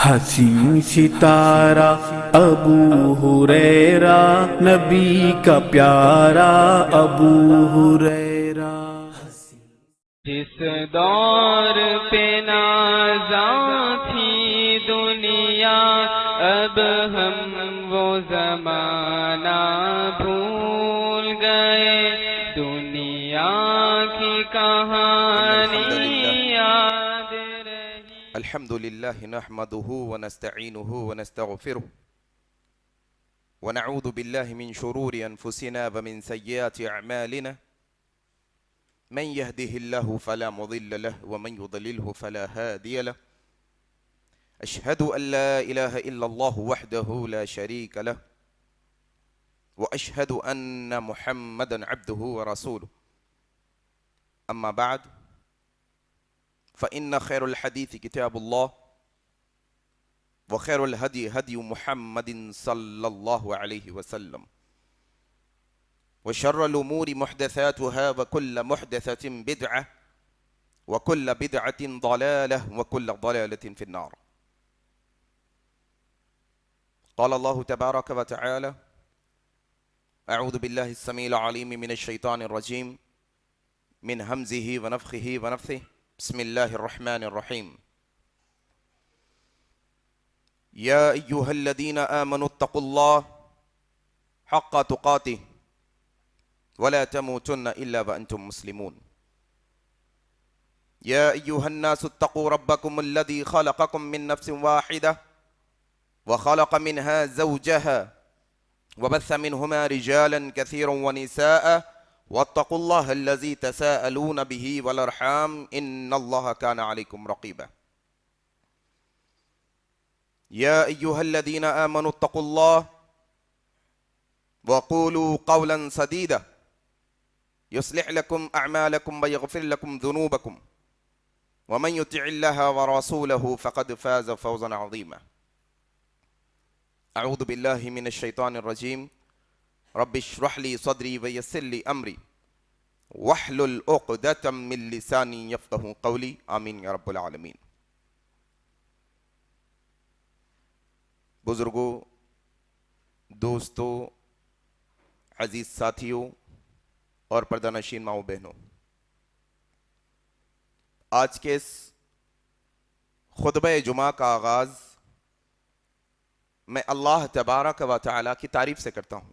حسین ستارہ ابو ہریرہ نبی کا پیارا ابو ہریرہ، جس دور پہ نازاں تھی دنیا اب ہم وہ زمانہ بھول گئے، دنیا کی کہانی یاد رہی۔ الحمد لله نحمده ونستعينه ونستغفره ونعوذ بالله من شرور أنفسنا ومن سيئات أعمالنا، من يهده الله فلا مضل له ومن يضلله فلا هادي له، أشهد أن لا إله إلا الله وحده لا شريك له، وأشهد أن محمدا عبده ورسوله، أما بعد فإن خير الحديث كتاب الله، وخير الهدي هدي محمد صلى الله عليه وسلم، وشر الأمور محدثاتها وكل محدثة بدعة وكل بدعة ضلالة وكل ضلالة في النار. قال الله تبارك وتعالى: أعوذ بالله السميع العليم من الشيطان الرجيم من همزه ونفخه ونفثه، بسم الله الرحمن الرحيم. يا أيها الذين آمنوا اتقوا الله حق تقاته ولا تموتن إلا وأنتم مسلمون. يا أيها الناس اتقوا ربكم الذي خلقكم من نفس واحدة وخلق منها زوجها وبث منهما رجالا كثيرا ونساء واتقوا الله الذي تساءلون به والأرحام إن الله كان عليكم رقيبا. يا أيها الذين آمنوا اتقوا الله وقولوا قولا سديدا يصلح لكم أعمالكم ويغفر لكم ذنوبكم ومن يطع الله ورسوله فقد فاز فوزا عظيما. أعوذ بالله من الشيطان الرجيم. رب اشرح لي صدري ويسر لي أمري واحلل عقدة من لساني يفقهوا قولي، آمين يا رب العالمين. بزرگوں، دوستوں، عزیز ساتھیوں اور پردہ نشین ماؤں بہنوں، آج کے اس خطبہ جمعہ کا آغاز میں اللہ تبارک و تعالی کی تعریف سے کرتا ہوں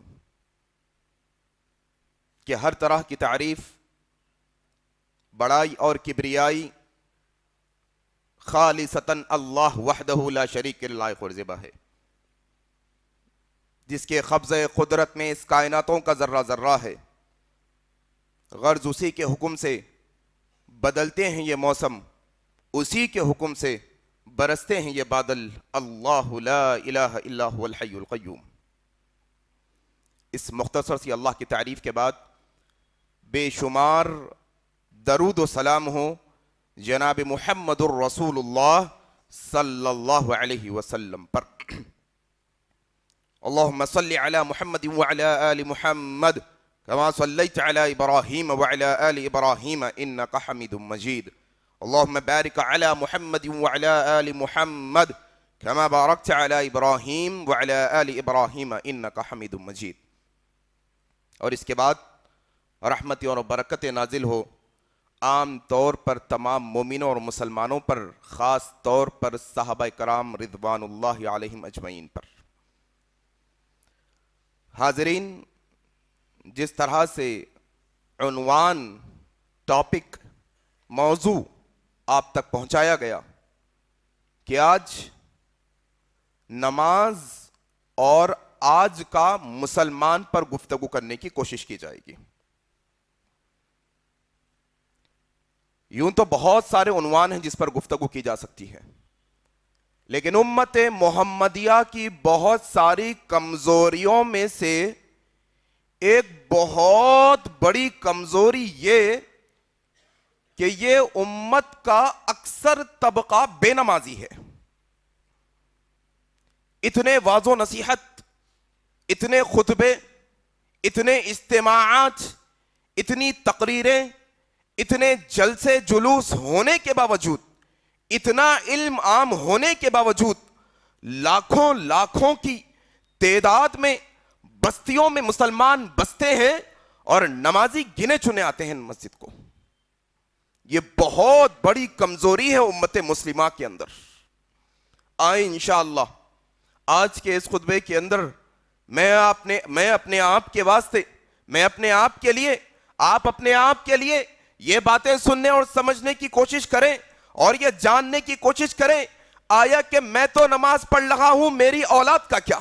کہ ہر طرح کی تعریف، بڑائی اور کبریائی خالصتاً اللہ وحدہ لا شریک لہ لائق اور زیبا ہے، جس کے قبضہ قدرت میں اس کائناتوں کا ذرہ ذرہ ہے، غرض اسی کے حکم سے بدلتے ہیں یہ موسم، اسی کے حکم سے برستے ہیں یہ بادل، اللہ لا الہ الا هو الحی القیوم۔ اس مختصر سی اللہ کی تعریف کے بعد بے شمار درود و سلام ہو جناب محمد الرسول اللہ صلی اللہ علیہ وسلم پر۔ اللہم صلی علی محمد وعلی آل محمد کما صلیت علی ابراہیم وعلی آل ابراہیم انکا حمید مجید۔ اللہم بارک علی محمد وعلی آل محمد کما بارکت علی ابراہیم وعلی آل ابراہیم انکا حمید مجید۔ اور اس کے بعد رحمت اور برکت نازل ہو عام طور پر تمام مومنوں اور مسلمانوں پر، خاص طور پر صحابہ کرام رضوان اللہ علیہم اجمعین پر۔ حاضرین، جس طرح سے عنوان، ٹاپک، موضوع آپ تک پہنچایا گیا کہ آج نماز اور آج کا مسلمان پر گفتگو کرنے کی کوشش کی جائے گی۔ یوں تو بہت سارے عنوان ہیں جس پر گفتگو کی جا سکتی ہے، لیکن امت محمدیہ کی بہت ساری کمزوریوں میں سے ایک بہت بڑی کمزوری یہ کہ یہ امت کا اکثر طبقہ بے نمازی ہے۔ اتنے واعظ و نصیحت، اتنے خطبے، اتنے اجتماعات، اتنی تقریریں، اتنے جلسے جلوس ہونے کے باوجود، اتنا علم عام ہونے کے باوجود لاکھوں لاکھوں کی تعداد میں بستیوں میں مسلمان بستے ہیں اور نمازی گنے چنے آتے ہیں مسجد کو. یہ بہت بڑی کمزوری ہے امت مسلمہ کے اندر. آئیں انشاءاللہ آج کے اس خطبے کے اندر میں اپنے آپ کے واسطے، میں اپنے آپ کے لیے، آپ اپنے آپ کے لیے یہ باتیں سننے اور سمجھنے کی کوشش کریں اور یہ جاننے کی کوشش کریں، آیا کہ میں تو نماز پڑھ رہا ہوں، میری اولاد کا کیا؟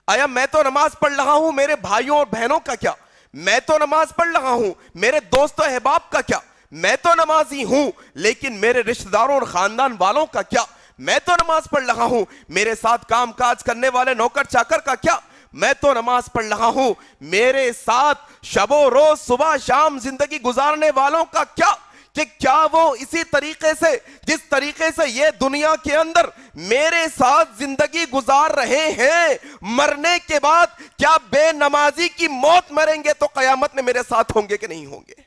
آیا میں تو نماز پڑھ رہا ہوں، میرے بھائیوں اور بہنوں کا کیا؟ میں تو نماز پڑھ رہا ہوں، میرے دوست و احباب کا کیا؟ میں تو نمازی ہوں لیکن میرے رشتہ داروں اور خاندان والوں کا کیا؟ میں تو نماز پڑھ رہا ہوں، میرے ساتھ کام کاج کرنے والے نوکر چاکر کا کیا؟ میں تو نماز پڑھ رہا ہوں، میرے ساتھ شب و روز صبح شام زندگی گزارنے والوں کا کیا؟ کہ کیا وہ اسی طریقے سے جس طریقے سے یہ دنیا کے اندر میرے ساتھ زندگی گزار رہے ہیں، مرنے کے بعد کیا بے نمازی کی موت مریں گے تو قیامت میں میرے ساتھ ہوں گے کہ نہیں ہوں گے؟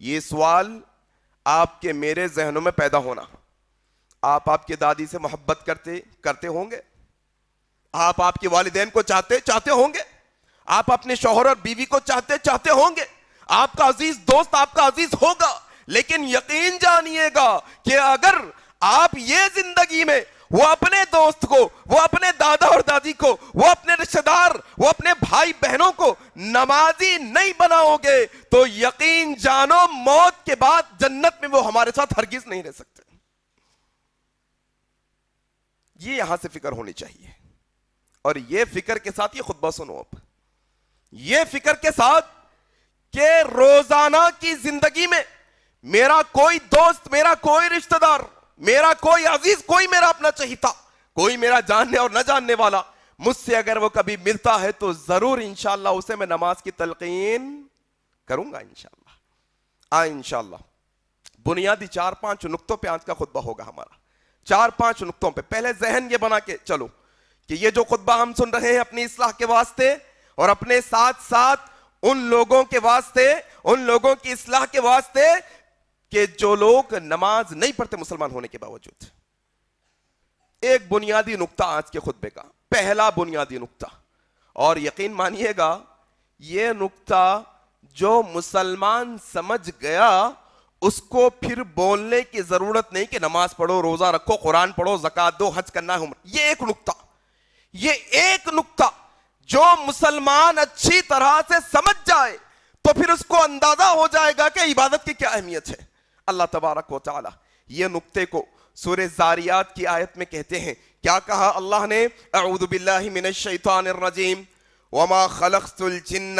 یہ سوال آپ کے میرے ذہنوں میں پیدا ہونا. آپ کی دادی سے محبت کرتے ہوں گے، آپ کے والدین کو چاہتے ہوں گے، آپ اپنے شوہر اور بیوی کو چاہتے ہوں گے، آپ کا عزیز دوست آپ کا عزیز ہوگا. لیکن یقین جانیے گا کہ اگر آپ یہ زندگی میں وہ اپنے دوست کو، وہ اپنے دادا اور دادی کو، وہ اپنے رشتہ دار، وہ اپنے بھائی بہنوں کو نمازی نہیں بناؤ گے تو یقین جانو موت کے بعد جنت میں وہ ہمارے ساتھ ہرگز نہیں رہ سکتے. یہ یہاں سے فکر ہونی چاہیے. اور یہ فکر کے ساتھ یہ خطبہ سنو. اب یہ فکر کے ساتھ کہ روزانہ کی زندگی میں میرا کوئی دوست، میرا کوئی رشتہ دار، میرا کوئی عزیز، کوئی میرا اپنا چہیتا، کوئی میرا جاننے اور نہ جاننے والا مجھ سے اگر وہ کبھی ملتا ہے تو ضرور انشاءاللہ اسے میں نماز کی تلقین کروں گا انشاءاللہ. انشاءاللہ بنیادی 4-5 نقطوں پہ آج کا خطبہ ہوگا ہمارا. 4-5 نقطوں پہ پہلے ذہن یہ بنا کے چلو کہ یہ جو خطبہ ہم سن رہے ہیں اپنی اصلاح کے واسطے اور اپنے ساتھ ساتھ ان لوگوں کے واسطے، ان لوگوں کی اصلاح کے واسطے کہ جو لوگ نماز نہیں پڑھتے مسلمان ہونے کے باوجود. ایک بنیادی نقطہ آج کے خطبے کا، پہلا بنیادی نقطہ، اور یقین مانیے گا یہ نقطہ جو مسلمان سمجھ گیا اس کو پھر بولنے کی ضرورت نہیں کہ نماز پڑھو، روزہ رکھو، قرآن پڑھو، زکوٰۃ دو، حج کرنا ہے. یہ ایک نقطہ جو مسلمان اچھی طرح سے سمجھ جائے تو پھر اس کو اندازہ ہو جائے گا کہ عبادت کی کیا اہمیت ہے. اللہ تبارک و تعالی یہ نقطے کو سورہ زاریات کی آیت میں کہتے ہیں. کیا کہا اللہ نے؟ اعوذ باللہ من الشیطان الرجیم وما خلقت الجن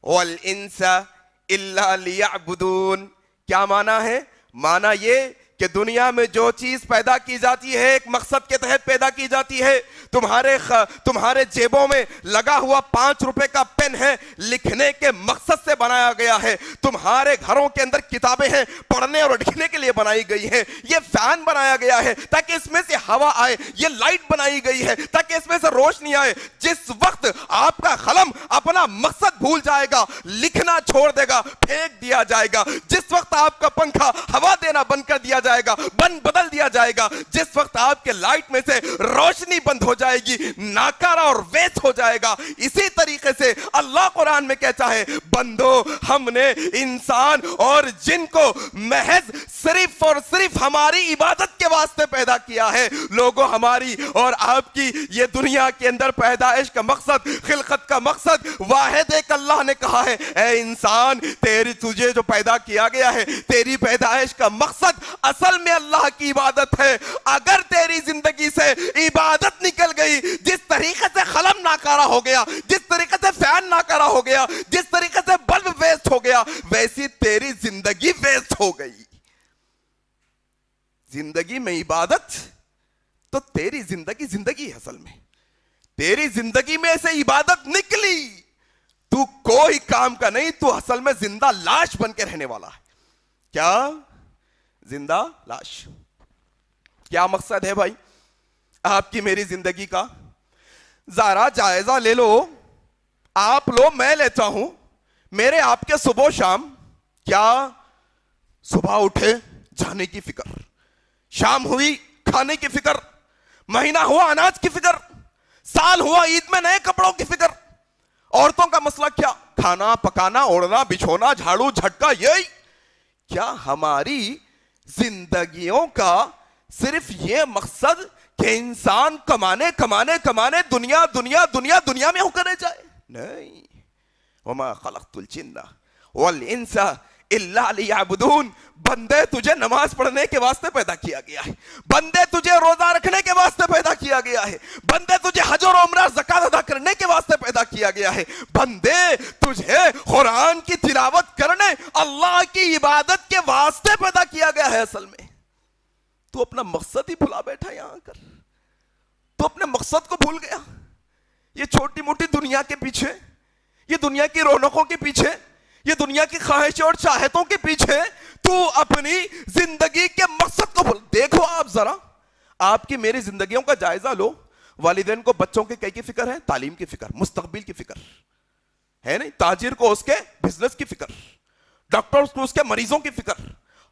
والانس الا لیعبدون. کیا معنی ہے؟ معنی یہ کہ دنیا میں جو چیز پیدا کی جاتی ہے ایک مقصد کے تحت پیدا کی جاتی ہے. تمہارے جیبوں میں لگا ہوا 5 روپے کا پین ہے، لکھنے کے مقصد سے بنایا گیا ہے. تمہارے گھروں کے اندر کتابیں ہیں، پڑھنے اور لکھنے کے لیے بنائی گئی ہیں. یہ فین بنایا گیا ہے تاکہ اس میں سے ہوا آئے. یہ لائٹ بنائی گئی ہے تاکہ اس میں سے روشنی آئے. جس وقت آپ کا قلم اپنا مقصد بھول جائے گا، لکھنا چھوڑ دے گا، پھینک دیا جائے گا. جس وقت آپ کا پنکھا ہوا دینا بند کر دیا جائے گا، بدل دیا جائے گا. جس وقت آپ کے لائٹ میں سے روشنی بند ہو جائے گی، ناکارہ اور ویسٹ ہو جائے گا. اسی طریقے سے اللہ قرآن میں کہتا ہے بندو ہم نے انسان اور جن کو محض صرف اور صرف ہماری عبادت کے واسطے پیدا کیا ہے. لوگوں ہماری اور آپ کی یہ دنیا کے اندر پیدائش کا مقصد، خلقت کا مقصد واحد ایک اللہ نے کہا ہے اے انسان تجھے جو پیدا کیا گیا ہے، تیری پیدائش کا مقصد اصل میں اللہ کی عبادت ہے. اگر تیری زندگی سے عبادت نکل گئی، جس طریقے سے قلم ناکارہ ہو گیا، جس طریقے سے فین ناکارہ ہو گیا، جس طریقے سے بلب ویسٹ ہو گیا، ویسی تیری زندگی ویسٹ ہو گئی. زندگی میں عبادت تو تیری زندگی ہے. اصل میں تیری زندگی میں سے عبادت نکلی تو کوئی کام کا نہیں، تو اصل میں زندہ لاش بن کے رہنے والا ہے. کیا؟ زندہ لاش. کیا مقصد ہے بھائی آپ کی میری زندگی کا؟ ذرا جائزہ لے لو. آپ لو، میں لیتا ہوں. میرے آپ کے صبح و شام کیا؟ صبح اٹھے جانے کی فکر، شام ہوئی کھانے کی فکر، مہینہ ہوا اناج کی فکر, سال ہوا عید میں نئے کپڑوں کی فکر. عورتوں کا مسئلہ کیا؟ کھانا پکانا, اوڑھنا بچھونا, جھاڑو جھٹکا. یہی کیا ہماری زندگیوں کا صرف یہ مقصد کہ انسان کمانے کمانے کمانے دنیا دنیا دنیا دنیا میں ہو کرے جائے؟ نہیں. وما خلقت الجن والانس الا لیعبدون. بندے تجھے نماز پڑھنے کے واسطے پیدا کیا گیا ہے, بندے تجھے روزہ رکھنے کے واسطے پیدا کیا گیا ہے, بندے تجھے حج اور عمرہ زکات ادا کرنے کے واسطے پیدا کیا گیا ہے, بندے تجھے قرآن کی تلاوت کرنے اللہ کی عبادت کے واسطے پیدا کیا گیا ہے. اصل میں تو اپنا مقصد ہی بھلا بیٹھا یہاں کر, تو اپنے مقصد کو بھول گیا. یہ چھوٹی موٹی دنیا کے پیچھے, یہ دنیا کی رونقوں کے پیچھے, یہ دنیا کی خواہشوں اور چاہتوں کے پیچھے تو اپنی زندگی کے مقصد کو بھول. دیکھو آپ ذرا, آپ کی میری زندگیوں کا جائزہ لو. والدین کو بچوں کے کئی کی فکر ہے, تعلیم کی فکر, مستقبل کی فکر ہے نہیں, تاجر کو اس کے بزنس کی فکر, ڈاکٹر کو اس کے مریضوں کی فکر.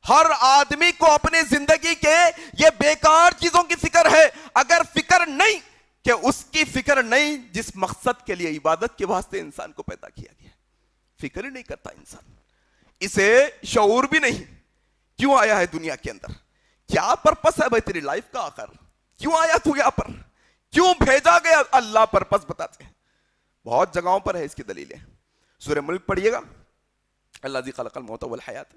ہر آدمی کو اپنی زندگی کے یہ بیکار چیزوں کی فکر ہے. اگر فکر نہیں کہ اس کی فکر نہیں جس مقصد کے لیے عبادت کے واسطے انسان کو پیدا کیا گیا, فکر ہی نہیں کرتا انسان, اسے شعور بھی نہیں کیوں آیا ہے دنیا کے اندر, کیا پرپس ہے بھائی تیری لائف کا, آخر کیوں آیا تو یہاں پر, کیوں بھیجا گیا. اللہ پرپس بتاتے ہیں, بہت جگہوں پر ہے اس کی دلیلیں. سورہ ملک پڑھیے گا, اللہ ذی خلق الموت والحیات.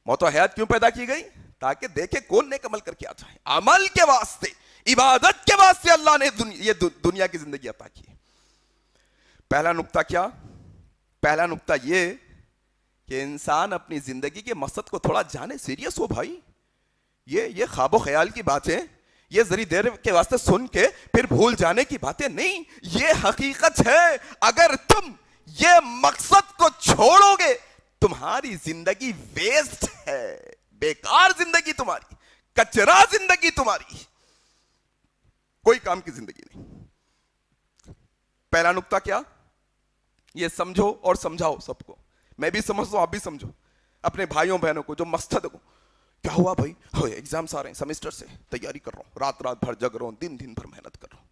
موت و حیات کیوں پیدا کی گئی؟ تاکہ دیکھے کون نیک عمل کر کے آتا ہے. عمل کے واسطے, عبادت کے واسطے اللہ نے یہ دنیا کی زندگی عطا کی. پہلا نقطہ کیا؟ پہلا نقطہ یہ کہ انسان اپنی زندگی کے مقصد کو تھوڑا جانے. سیریس ہو بھائی, یہ خواب و خیال کی باتیں, یہ ذری دیر کے واسطے سن کے پھر بھول جانے کی باتیں نہیں, یہ حقیقت ہے. اگر تم یہ مقصد کو چھوڑو گے تمہاری زندگی ویسٹ ہے, بیکار زندگی تمہاری, کچرا زندگی تمہاری, کوئی کام کی زندگی نہیں. پہلا نقطہ کیا؟ یہ سمجھو اور سمجھاؤ سب کو. میں بھی سمجھتا ہوں, آپ بھی سمجھو, اپنے بھائیوں بہنوں کو جو مقصد کو. کیا ہوا بھائی؟ ایگزامس آ رہے ہیں, سیمسٹر سے تیاری کر رہا ہوں, رات رات بھر جگ رہا ہوں, دن دن بھر محنت کر رہا ہوں.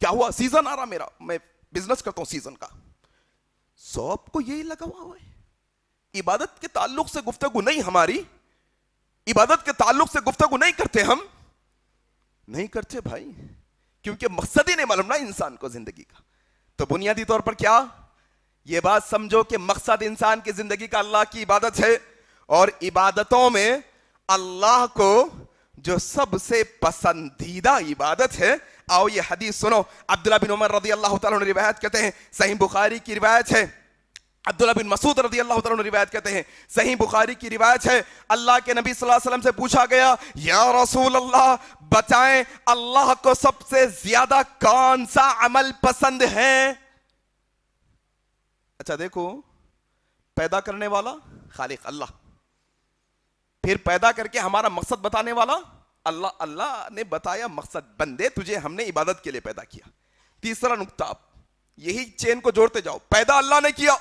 کیا ہوا؟ سیزن آ رہا میرا, میں بزنس کرتا ہوں سیزن کا. سب کو یہی لگا ہوا ہے. عبادت کے تعلق سے گفتگو نہیں ہماری, عبادت کے تعلق سے گفتگو نہیں کرتے, ہم نہیں کرتے بھائی, کیونکہ مقصد ہی نہیں معلوم نا انسان کو زندگی کا. تو بنیادی طور پر کیا یہ بات سمجھو کہ مقصد انسان کی زندگی کا اللہ کی عبادت ہے, اور عبادتوں میں اللہ کو جو سب سے پسندیدہ عبادت ہے. آؤ یہ حدیث سنو, عبداللہ بن عمر رضی اللہ تعالیٰ عنہ روایت کرتے ہیں, صحیح بخاری کی روایت ہے. عبداللہ بن مسعود رضی اللہ تعالیٰ عنہ روایت کرتے ہیں, صحیح بخاری کی روایت ہے, اللہ کے نبی صلی اللہ علیہ وسلم سے پوچھا گیا, یا رسول اللہ بتائیں اللہ کو سب سے زیادہ کون سا عمل پسند ہے؟ اچھا دیکھو, پیدا کرنے والا خالق اللہ, پھر پیدا کر کے ہمارا مقصد بتانے والا اللہ. اللہ نے بتایا مقصد, بندے تجھے ہم نے عبادت کے لیے پیدا کیا. تیسرا نقطہ, آپ یہی چین کو جوڑتے جاؤ, پیدا اللہ نے کیا,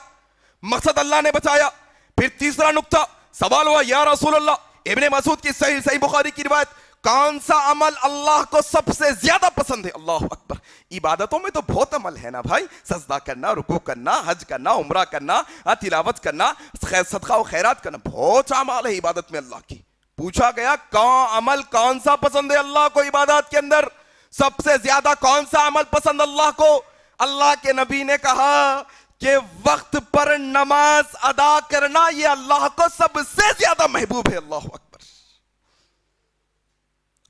مقصد اللہ نے بتایا. پھر تیسرا نقطہ سوال ہوا, یا رسول اللہ, ابن مسعود کی صحیح بخاری کی روایت, کون سا عمل اللہ کو سب سے زیادہ پسند ہے؟ اللہ اکبر. عبادتوں میں تو بہت عمل ہے نا بھائی, سجدہ کرنا, رکوع کرنا, حج کرنا, عمرہ کرنا, تلاوت کرنا, صدقہ و خیرات کرنا, بہت اعمال ہے عبادت میں اللہ کی. پوچھا گیا عمل کون سا پسند ہے اللہ کو عبادات کے اندر, سب سے زیادہ کون سا عمل پسند اللہ کو؟ اللہ کے نبی نے کہا کہ وقت پر نماز ادا کرنا یہ اللہ کو سب سے زیادہ محبوب ہے. اللہ اکبر.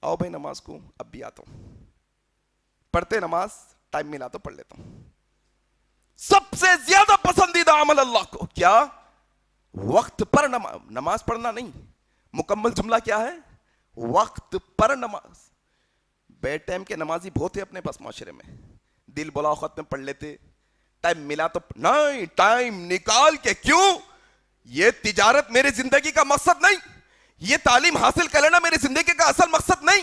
آؤ بھائی نماز کو اب بھی آتا ہوں, پڑھتے نماز, ٹائم ملا تو پڑھ لیتا ہوں. سب سے زیادہ پسندیدہ عمل اللہ کو کیا؟ وقت پر نماز پڑھنا نہیں, مکمل جملہ کیا ہے؟ وقت پر نماز. بے ٹائم کے نمازی بہت ہے اپنے پاس معاشرے میں, دل بلا وقت میں پڑھ لیتے, ٹائم ملا تو نہیں, ٹائم نکال کے. کیوں؟ یہ تجارت میری زندگی کا مقصد نہیں, یہ تعلیم حاصل کر لینا میری زندگی کا اصل مقصد نہیں,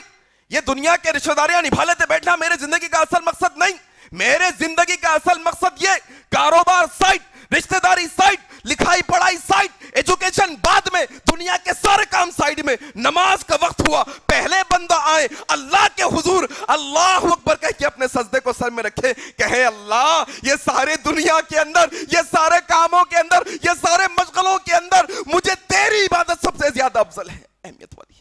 یہ دنیا کے رشتہ داریاں نبھا لیتے بیٹھنا میرے زندگی کا اصل مقصد نہیں. میرے زندگی کا اصل مقصد یہ, کاروبار سائٹ, رشتہ داری سائٹ, لکھائی پڑھائی سائٹ, ایجوکیشن بعد میں, دنیا کے سارے کام سائٹ میں. نماز کا وقت ہوا, پہلے بندہ آئے اللہ کے حضور, اللہ اکبر کہہ کے اپنے سجدے کو سر میں رکھے, کہے اللہ یہ سارے دنیا کے اندر, یہ سارے کاموں کے اندر, یہ سارے مشغلوں کے اندر مجھے تیری عبادت سب سے زیادہ افضل ہے, اہمیت والی.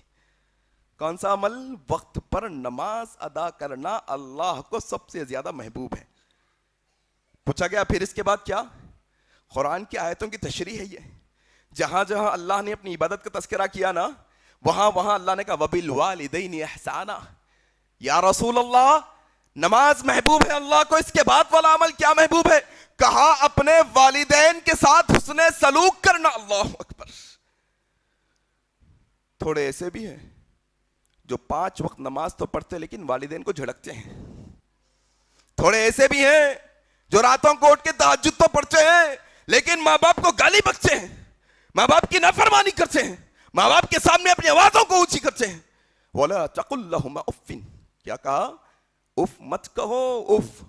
کون سا عمل؟ وقت پر نماز ادا کرنا اللہ کو سب سے زیادہ محبوب ہے. پوچھا گیا پھر اس کے بعد کیا؟ قرآن کی آیتوں کی تشریح ہے یہ. جہاں جہاں اللہ نے اپنی عبادت کا تذکرہ کیا نا, وہاں وہاں اللہ نے کہا وَبِالْوَالِدَيْنِ احسانا. یا رسول اللہ نماز محبوب ہے اللہ کو, اس کے بعد والا عمل کیا محبوب ہے؟ کہا اپنے والدین کے ساتھ حسن سلوک کرنا. اللہ اکبر. تھوڑے ایسے بھی ہیں جو 5 وقت نماز تو پڑھتے لیکن والدین کو جھڑکتے ہیں. تھوڑے ایسے بھی ہیں جو راتوں کو اٹھ کے تہجد تو پڑھتے ہیں لیکن ماں باپ کو گالی بکتے ہیں, ماں باپ کی نافرمانی کرتے ہیں, ماں باپ کے سامنے اپنی آوازوں کو اونچی کرتے ہیں. وَلَا تَقُلْ لَهُمَا اُفٍّ. کیا کہا؟ اف مت کہو, اف.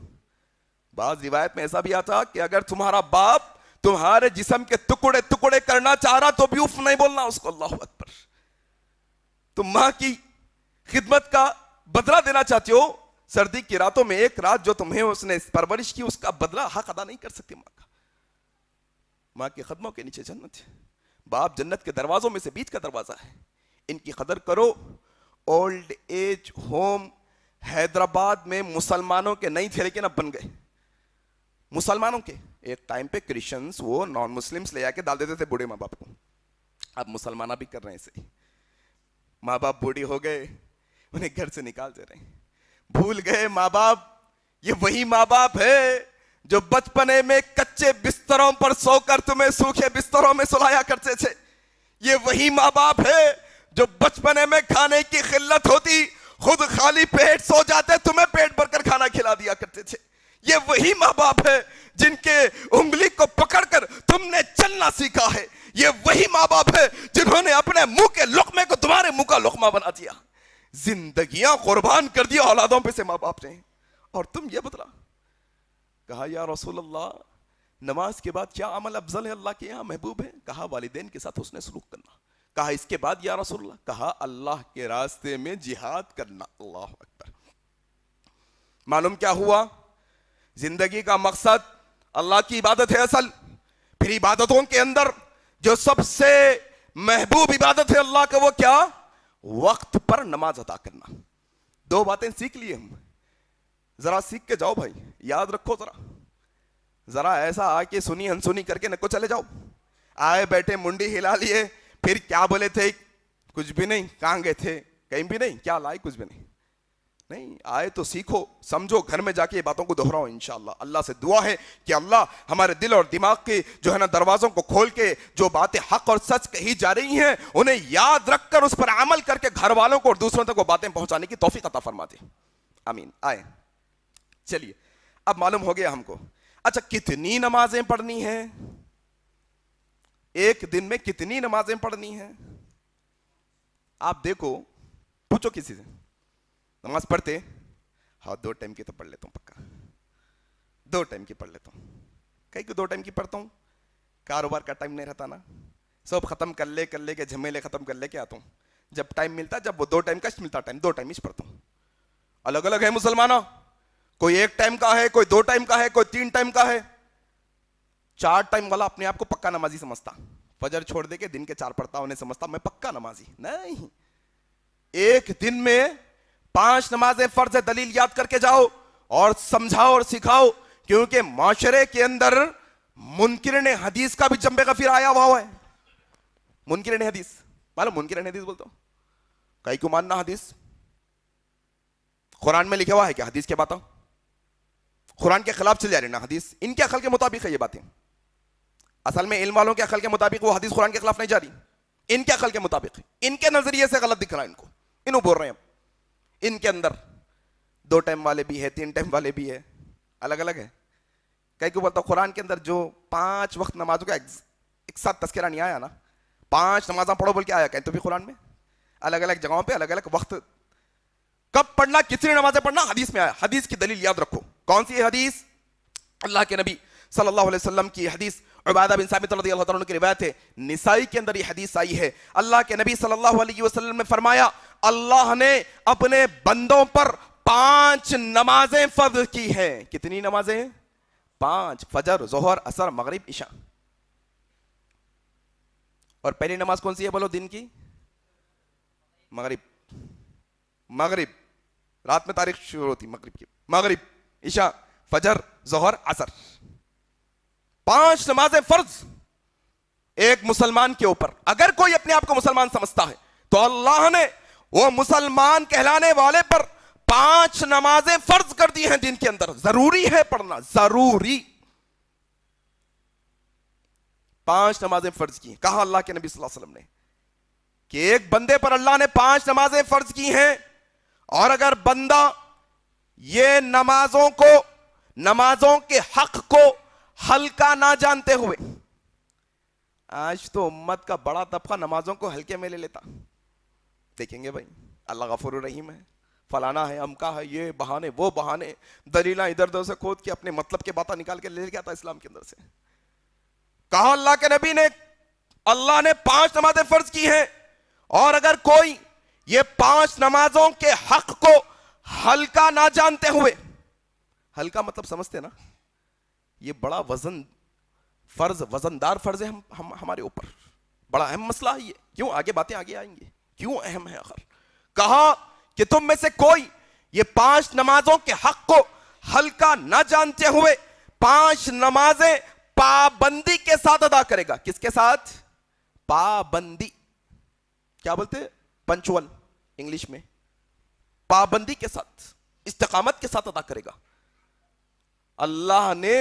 بعض روایت میں ایسا بھی آتا کہ اگر تمہارا باپ تمہارے جسم کے ٹکڑے ٹکڑے کرنا چاہ رہا تو بھی اف نہیں بولنا اس کو. اللہ اکبر. تم ماں کی خدمت کا بدلہ دینا چاہتے ہو, سردی کی راتوں میں ایک رات جو تمہیں اس نے پرورش کی اس کا بدلہ حق ادا نہیں کر سکتی ماں کا. ماں کے قدموں کے نیچے جنت ہے, باپ جنت کے دروازوں میں سے بیچ کا دروازہ ہے. ان کی قدر کرو. اولڈ ایج ہوم حیدرآباد میں مسلمانوں کے نہیں تھے لیکن اب بن گئے. مسلمانوں کے ایک ٹائم پہ کرسچنز وہ نان مسلمز لے آ کے ڈال دیتے تھے بوڑھے ماں باپ کو, اب مسلمانہ بھی کر رہے ہیں ایسے. ماں باپ بوڑھی ہو گئے, انہیں گھر سے نکال دے رہے ہیں. بھول گئے ماں باپ یہ وہی ماں باپ ہے جو بچپنے میں کچے بستروں پر سو کر تمہیں سوکھے بستروں میں سلایا کرتے تھے. یہ وہی ماں باپ ہے جو بچپنے میں کھانے کی قلت ہوتی خود خالی پیٹ سو جاتے, تمہیں پیٹ بھر کر کھانا کھلا دیا کرتے تھے. یہ وہی ماں باپ ہے جن کے انگلی کو پکڑ کر تم نے چلنا سیکھا ہے. یہ وہی ماں باپ ہے جنہوں نے اپنے منہ کے لقمے کو تمہارے منہ کا لقمہ بنا دیا, زندگیاں قربان کر دیا اولادوں پہ سے ماں باپ نے, اور تم یہ بدلا. کہا یا رسول اللہ نماز کے بعد کیا عمل افضل ہے اللہ کے یہاں محبوب ہے؟ کہا والدین کے ساتھ حسن سلوک کرنا. کہا اس کے بعد یا رسول اللہ؟ کہا اللہ کے راستے میں جہاد کرنا. اللہ اکبر. معلوم کیا ہوا؟ زندگی کا مقصد اللہ کی عبادت ہے اصل. پھر عبادتوں کے اندر جو سب سے محبوب عبادت ہے اللہ کا وہ کیا؟ وقت پر نماز ادا کرنا. 2 باتیں سیکھ لیے ہم, ذرا سیکھ کے جاؤ بھائی, یاد رکھو. ذرا ایسا آ کے سنی انسنی کر کے نہ کو چلے جاؤ. آئے بیٹھے منڈی ہلا لیے, پھر کیا بولے تھے کچھ بھی نہیں, کہاں گئے تھے کہیں بھی نہیں, کیا لائے کچھ بھی نہیں. نہیں آئے تو سیکھو سمجھو, گھر میں جا کے یہ باتوں کو دہراؤ انشاءاللہ. اللہ سے دعا ہے کہ اللہ ہمارے دل اور دماغ کے جو ہے نا دروازوں کو کھول کے جو باتیں حق اور سچ کہی جا رہی ہیں انہیں یاد رکھ کر اس پر عمل کر کے گھر والوں کو اور دوسروں تک وہ باتیں پہنچانے کی توفیق عطا فرما دے. آمین. آئے چلیے اب معلوم ہو گیا ہم کو. اچھا کتنی نمازیں پڑھنی ہیں, ایک دن میں کتنی نمازیں پڑھنی ہیں؟ آپ دیکھو, پوچھو کسی سے نماز پڑھتے؟ ہاں 2 ٹائم کی تو پڑھ لیتا ہوں, پکا 2 ٹائم کی پڑھ لیتا ہوں. کہیں کہ 2 ٹائم کی پڑھتا ہوں, کاروبار کا ٹائم نہیں رہتا نا, سب ختم کر لے کے جھمیلے ختم کر لے کے آتا ہوں. جب ٹائم ملتا, جب وہ 2 ٹائم کا ملتا ٹائم, 2 ٹائم ہی پڑھتا ہوں. الگ الگ ہے مسلمانوں, کوئی 1 ٹائم کا ہے, کوئی 2 ٹائم کا ہے, کوئی 3 ٹائم کا ہے. 4 ٹائم والا اپنے آپ کو پکا نمازی سمجھتا, فجر چھوڑ دے کے دن کے 4 پڑھتا, انہیں سمجھتا میں پکا نمازی. نہیں, ایک دن میں 5 نمازیں فرض ہے. دلیل یاد کر کے جاؤ اور سمجھاؤ اور سکھاؤ, کیونکہ معاشرے کے اندر منکرین حدیث کا بھی جنبے غفیر آیا ہوا ہے. منکرین حدیث معلوم, منکرین حدیث بولتا ہوں, کئی کو ماننا حدیث قرآن میں لکھا ہوا ہے کہ حدیث کے باتیں قرآن کے خلاف چل جا رہے نا, حدیث ان کے عقل کے مطابق ہے یہ باتیں. اصل میں علم والوں کے عقل کے مطابق وہ حدیث قرآن کے خلاف نہیں جا رہی, ان کے عقل کے مطابق ہے, ان کے نظریے سے غلط دکھ رہا ہے ان کو, انہوں بول رہے ہیں. ان کے اندر 2 ٹائم والے بھی ہے, 3 ٹائم والے بھی ہے, الگ الگ ہے. کئی کو بولتا قرآن کے اندر جو 5 وقت نمازوں کا ایک ساتھ تذکرہ نہیں آیا نا, 5 نمازاں پڑھو بول کے آیا, کہیں تو بھی قرآن میں الگ الگ جگہوں پہ الگ الگ وقت کب پڑھنا, کتنی نمازیں پڑھنا حدیث میں آیا. حدیث کی دلیل یاد رکھو. کون سی حدیث؟ اللہ کے نبی صلی اللہ علیہ وسلم کی حدیث, عبادہ بن ثابت رضی اللہ تعالیٰ عنہ کی روایت ہے, نسائی کے اندر یہ حدیث آئی ہے. اللہ کے نبی صلی اللہ علیہ وسلم نے فرمایا اللہ نے اپنے بندوں پر 5 نمازیں فرض کی ہیں. کتنی نمازیں ہیں؟ 5. فجر، ظہر، عصر، مغرب، عشاء. اور پہلی نماز کون سی ہے بولو دن کی؟ مغرب. رات میں تاریخ شروع ہوتی مغرب کی. مغرب، عشاء، فجر، ظہر، عصر. 5 نمازیں فرض ایک مسلمان کے اوپر. اگر کوئی اپنے آپ کو مسلمان سمجھتا ہے تو اللہ نے وہ مسلمان کہلانے والے پر 5 نمازیں فرض کر دی ہیں دن کے اندر. ضروری ہے پڑھنا، ضروری. 5 نمازیں فرض کی. کہا اللہ کے نبی صلی اللہ علیہ وسلم نے کہ ایک بندے پر اللہ نے 5 نمازیں فرض کی ہیں، اور اگر بندہ یہ نمازوں کے حق کو ہلکا نہ جانتے ہوئے، آج تو امت کا بڑا طبقہ نمازوں کو ہلکے میں لے لیتا. دیکھیں گے بھائی، اللہ غفور الرحیم ہے، فلانا ہے، امکا ہے، یہ بہانے وہ بہانے، دلیلیں ادھر ادھر سے کھود کے اپنے مطلب کے باتیں نکال کے لے گیا تھا اسلام کے اندر سے. کہا اللہ کے نبی نے اللہ نے 5 نمازیں فرض کی ہیں، اور اگر کوئی یہ 5 نمازوں کے حق کو ہلکا نہ جانتے ہوئے، ہلکا مطلب سمجھتے نا، یہ بڑا وزندار فرض ہے ہمارے اوپر. بڑا اہم مسئلہ ہے یہ. کیوں؟ آگے باتیں آگے آئیں گے کیوں اہم ہے. آخر کہا کہ تم میں سے کوئی یہ 5 نمازوں کے حق کو ہلکا نہ جانتے ہوئے 5 نمازیں پابندی کے ساتھ ادا کرے گا. کس کے ساتھ؟ پابندی. کیا بولتے؟ پنچول انگلش میں. پابندی کے ساتھ، استقامت کے ساتھ ادا کرے گا. اللہ نے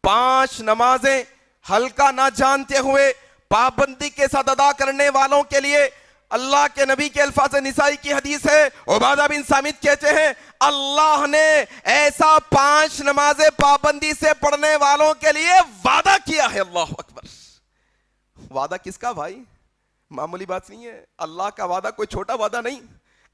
5 نمازیں ہلکا نہ جانتے ہوئے پابندی کے ساتھ ادا کرنے والوں کے لیے اللہ کے نبی کے الفاظ نسائی کی حدیث ہے. عبادہ بن صامت کہتے ہیں اللہ نے ایسا 5 نمازیں پابندی سے پڑھنے والوں کے لیے وعدہ کیا ہے. اللہ اکبر. وعدہ کس کا بھائی؟ معمولی بات نہیں ہے. اللہ کا وعدہ کوئی چھوٹا وعدہ نہیں،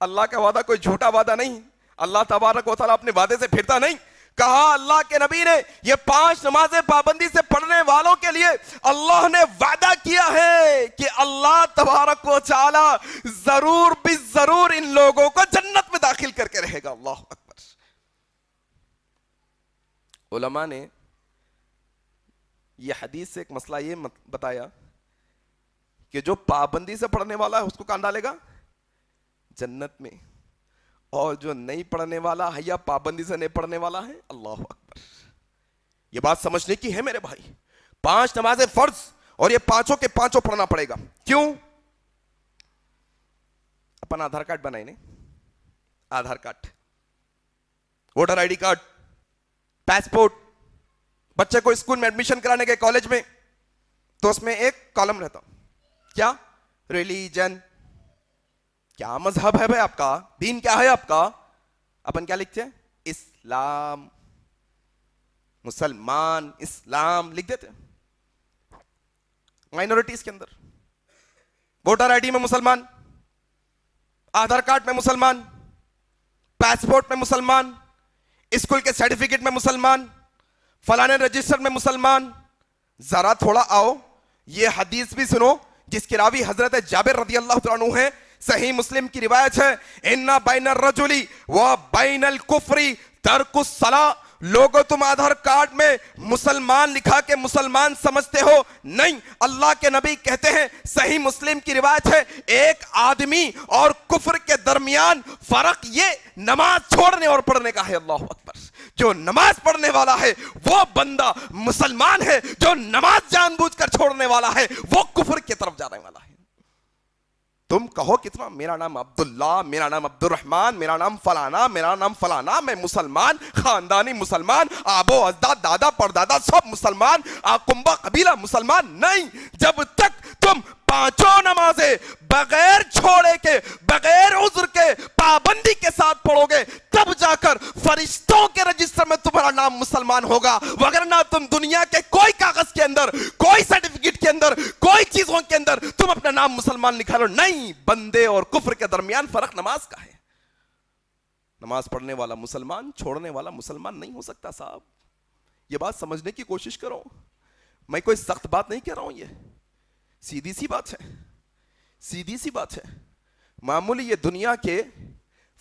اللہ کا وعدہ کوئی جھوٹا وعدہ نہیں. اللہ تبارک و تعالیٰ اپنے وعدے سے پھرتا نہیں. کہا اللہ کے نبی نے یہ 5 نمازیں پابندی سے پڑھنے والوں کے لیے اللہ نے وعدہ کیا ہے کہ اللہ تبارک و تعالی ضرور بالضرور ان لوگوں کو جنت میں داخل کر کے رہے گا. اللہ اکبر. علماء نے یہ حدیث سے ایک مسئلہ یہ بتایا کہ جو پابندی سے پڑھنے والا ہے اس کو کہاں ڈالے گا؟ جنت میں. اور جو نہیں پڑھنے والا ہے یا پابندی سے نہیں پڑھنے والا ہے، اللہ اکبر. یہ بات سمجھنے کی ہے میرے بھائی. 5 نمازیں فرض، اور یہ 5 کے 5 پڑھنا پڑے گا. کیوں؟ اپنا آدھار کارڈ بنائے نا، Aadhaar card, voter I D card, passport. بچے کو اسکول میں ایڈمیشن کرانے کے کالج میں تو اس میں ایک کالم رہتا، کیا؟ ریلیجن. کیا مذہب ہے بھائی آپ کا؟ دین کیا ہے آپ کا؟ اپن کیا لکھتے ہیں؟ اسلام. مسلمان، اسلام لکھ دیتے. مائنورٹیز کے اندر ووٹر آئی ڈی میں مسلمان، آدھار کارڈ میں مسلمان، پاسپورٹ میں مسلمان، اسکول کے سرٹیفکیٹ میں مسلمان، فلانے رجسٹر میں مسلمان. ذرا تھوڑا آؤ یہ حدیث بھی سنو جس کی راوی حضرت جابر رضی اللہ تعالیٰ عنہ ہے. صحیح مسلم کی روایت ہے، ان بین الرجل و بین الکفر ترک الصلاۃ. لوگوں تم آدھار کارڈ میں مسلمان لکھا کے مسلمان سمجھتے ہو، نہیں. اللہ کے نبی کہتے ہیں، صحیح مسلم کی روایت ہے، ایک آدمی اور کفر کے درمیان فرق یہ نماز چھوڑنے اور پڑھنے کا ہے. اللہ اکبر. جو نماز پڑھنے والا ہے وہ بندہ مسلمان ہے، جو نماز جان بوجھ کر چھوڑنے والا ہے وہ کفر کی طرف جانے والا ہے. تم کہو کتنا، میرا نام عبداللہ، میرا نام عبد الرحمن، میرا نام فلانا، میرا نام فلانا، میں مسلمان، خاندانی مسلمان، آبو اجداد دادا پردادا سب مسلمان، کنبہ قبیلہ مسلمان. نہیں، جب تک تم 5 نمازیں بغیر چھوڑے کے، بغیر عذر کے، پابندی کے ساتھ پڑھو گے تب جا کر فرشتوں کے رجسٹر میں تمہارا نام مسلمان ہوگا. وگرنہ تم دنیا کے کوئی کاغذ کے اندر، کوئی سرٹیفکیٹ کے اندر، کوئی چیزوں کے اندر تم اپنا نام مسلمان لکھا لو. نہیں، بندے اور کفر کے درمیان فرق نماز کا ہے. نماز پڑھنے والا مسلمان، چھوڑنے والا مسلمان نہیں ہو سکتا. صاحب یہ بات سمجھنے کی کوشش کرو. میں کوئی سخت بات نہیں کہہ رہا ہوں، یہ سیدھی سی بات ہے، سیدھی سی بات ہے. معمولی یہ دنیا کے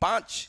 5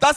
10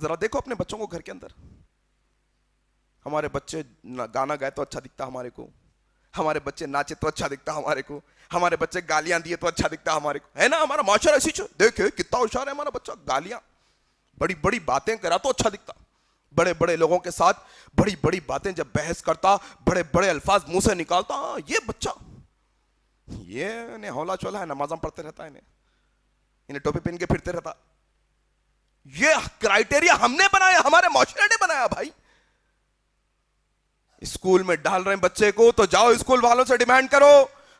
ذرا دیکھو اپنے بچوں کو گھر کے اندر. ہمارے بچے گانا گائے تو اچھا دکھتا ہمارے کو, ہمارے بچے ناچے تو اچھا دکھتا ہمارے کو, ہمارے بچے گالیاں دیے تو اچھا دکھتا ہمارے کو, ہے نا. ہمارا معاشرہ ایسی چیز, دیکھے کتنا ہوشیار ہے ہمارا بچہ, گالیاں, بڑی بڑی باتیں کرا تو اچھا دکھتا, بڑے بڑے لوگوں کے ساتھ بڑی بڑی باتیں جب بحث کرتا, بڑے بڑے الفاظ منہ سے نکالتا, یہ بچہ یہ ہولا چولا ہے, نمازاں پڑھتے رہتا ہے, انہیں ٹوپی پہن کے پھرتے رہتا. یہ کرائٹیریا ہم نے بنایا, ہمارے معاشرے نے بنایا بھائی. اسکول میں ڈال رہے ہیں بچے کو تو جاؤ اسکول والوں سے ڈیمانڈ کرو